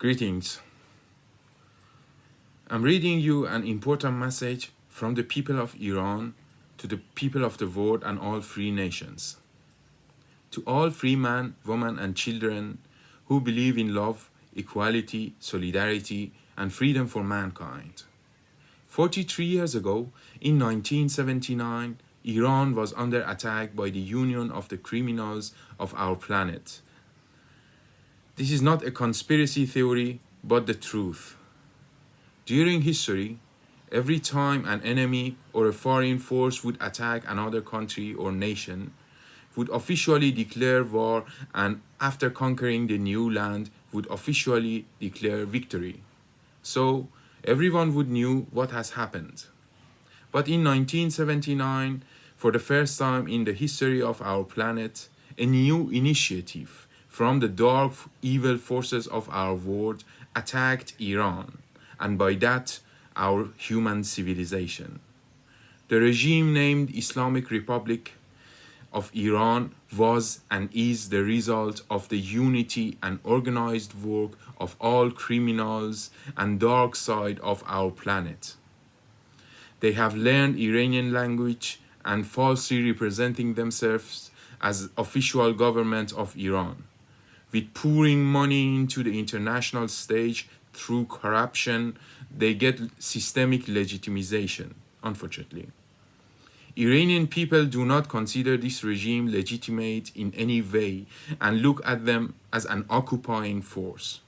Greetings. I'm reading you an important message from the people of Iran to the people of the world and all free nations. To all free men, women, and children who believe in love, equality, solidarity, and freedom for mankind. 43 years ago, in 1979, Iran was under attack by the Union of the Criminals of our planet. This is not a conspiracy theory, but the truth. During history, every time an enemy or a foreign force would attack another country or nation, would officially declare war, and after conquering the new land, would officially declare victory. So everyone would know what has happened. But in 1979, for the first time in the history of our planet, a new initiative from the dark, evil forces of our world attacked Iran, and by that, our human civilization. The regime named Islamic Republic of Iran was and is the result of the unity and organized work of all criminals and dark side of our planet. They have learned Iranian language and falsely representing themselves as official government of Iran, with pouring money into the international stage through corruption. They get systemic legitimization, unfortunately. Iranian people do not consider this regime legitimate in any way and look at them as an occupying force.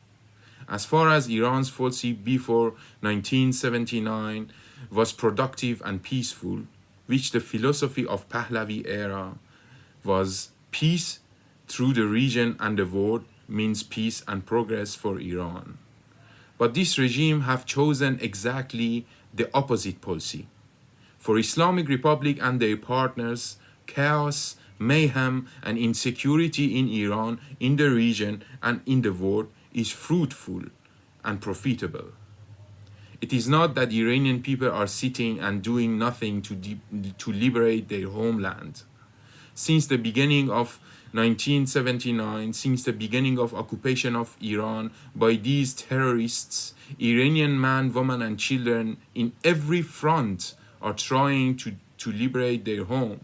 As far as Iran's policy before 1979 was productive and peaceful, which the philosophy of Pahlavi era was peace through the region and the world means peace and progress for Iran. But this regime have chosen exactly the opposite policy. For Islamic Republic and their partners, chaos, mayhem, and insecurity in Iran, in the region, and in the world is fruitful and profitable. It is not that Iranian people are sitting and doing nothing to liberate their homeland. Since the beginning of 1979, since the beginning of occupation of Iran by these terrorists, Iranian men, women, and children in every front are trying to liberate their home.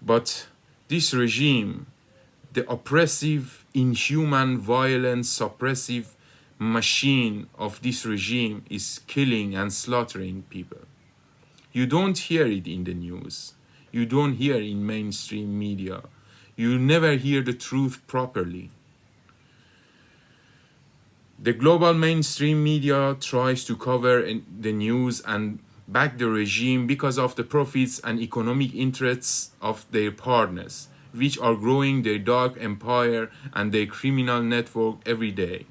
But this regime, the oppressive, inhuman, violent, suppressive machine of this regime is killing and slaughtering people. You don't hear it in the news. You don't hear in mainstream media. You never hear the truth properly. The global mainstream media tries to cover the news and back the regime because of the profits and economic interests of their partners, which are growing their dark empire and their criminal network every day.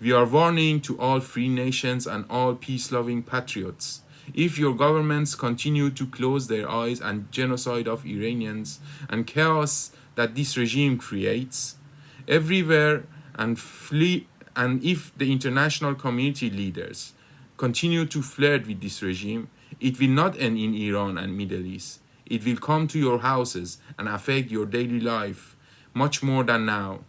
We are warning to all free nations and all peace-loving patriots. If your governments continue to close their eyes and genocide of Iranians and chaos that this regime creates everywhere and if the international community leaders continue to flirt with this regime, it will not end in Iran and Middle East. It will come to your houses and affect your daily life much more than now.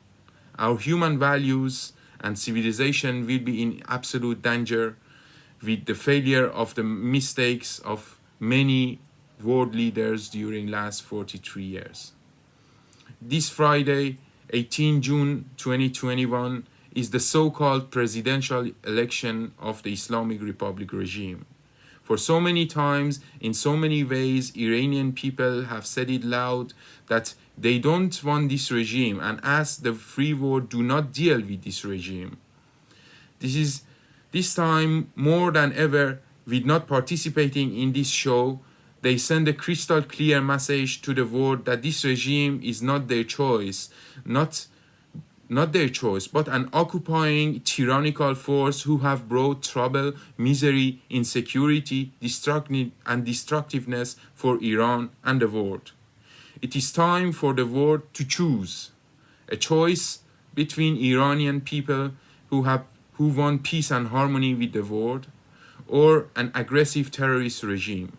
Our human values and civilization will be in absolute danger with the failure of the mistakes of many world leaders during last 43 years. This Friday, 18 June 2021, is the so-called presidential election of the Islamic Republic regime. For so many times, in so many ways, Iranian people have said it loud that they don't want this regime and ask the free world do not deal with this regime. This time, more than ever, with not participating in this show, they send a crystal clear message to the world that this regime is not their choice, not their choice, but an occupying tyrannical force who have brought trouble, misery, insecurity, destructiveness for Iran and the world. It is time for the world to choose a choice between Iranian people who want peace and harmony with the world, or an aggressive terrorist regime.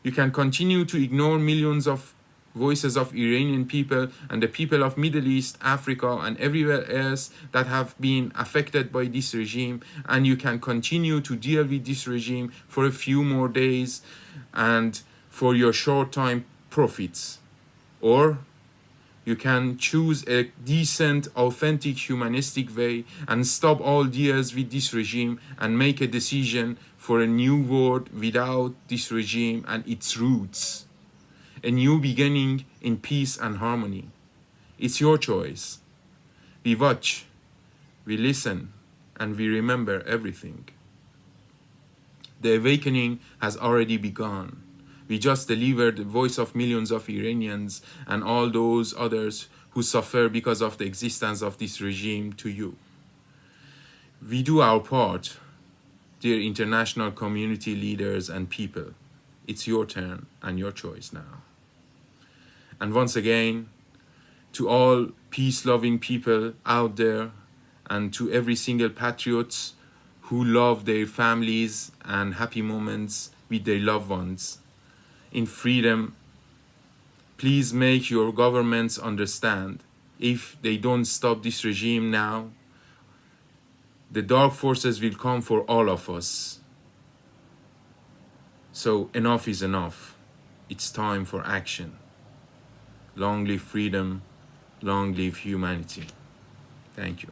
You can continue to ignore millions of voices of Iranian people and the people of Middle East, Africa, and everywhere else that have been affected by this regime, and you can continue to deal with this regime for a few more days and for your short-time profits. Or you can choose a decent, authentic, humanistic way and stop all deals with this regime and make a decision for a new world without this regime and its roots. A new beginning in peace and harmony. It's your choice. We watch, we listen, and we remember everything. The awakening has already begun. We just delivered the voice of millions of Iranians and all those others who suffer because of the existence of this regime to you. We do our part, dear international community leaders and people. It's your turn and your choice now. And once again, to all peace-loving people out there and to every single patriots who love their families and happy moments with their loved ones, in freedom, please make your governments understand if they don't stop this regime now, the dark forces will come for all of us. So enough is enough. It's time for action. Long live freedom, long live humanity. Thank you.